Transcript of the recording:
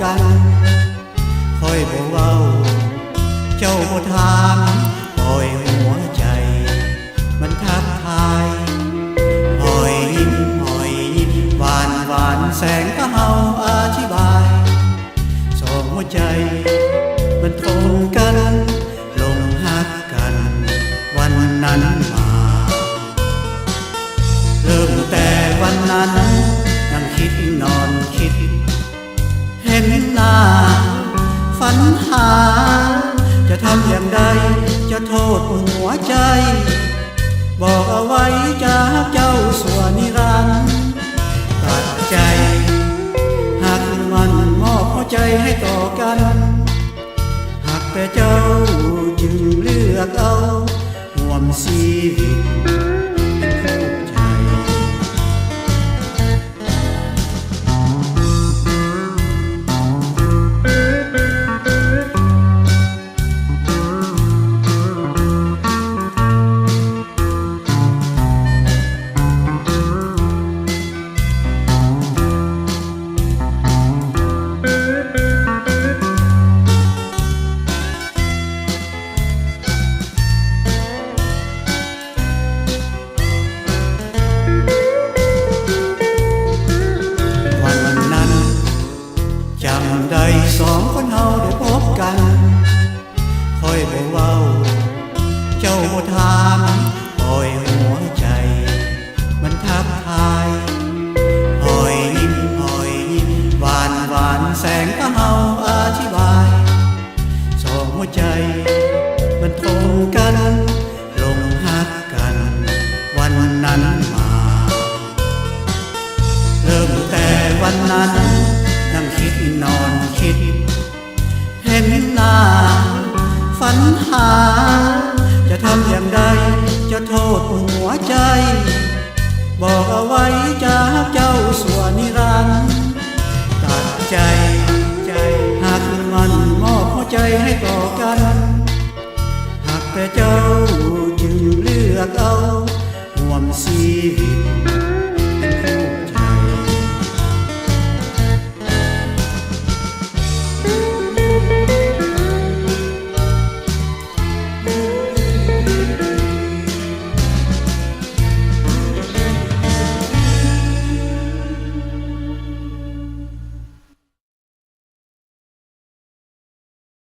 กันคอยบ่เว้าเจ้าบ่ถามปล่อยหัวใจมันทักทายหอยยิ้มหวานหวานแสงก็เฮาอธิบายสองหัวใจมันตรงกันลงหักกันวันนั้นมาเริ่มแต่วันนั้นนั่งคิดนอนคิดเห็นหน้าฝันหาจะทำอย่างใดจะโทษหัวใจบอกเอาไว้จากเจ้าส่วนนิรันดร์ตัดใจหากมันมอบหัวใจให้ต่อกันหากแต่เจ้าจึงเลือกเอาห่วมชีวิตเป็นคู่ใจจำได้สองคนเฮาได้พบกันคอยบ่เว้าเจ้าบ่ถามปล่อยหัวใจมันทักทายหอยยิ้มหวานหวานแสงก็เฮาอธิบายสองหัวใจมันตรงกันลงหักกันวันนั้นมาเริ่มแต่วันนั้นนั่งคิดนอนคิดเห็นหน้าฝันหาจะทำอย่างใดจะโทษหัวใจบอกเอาไว้จากเจ้าส่วนนิรันดร์ตัดใจ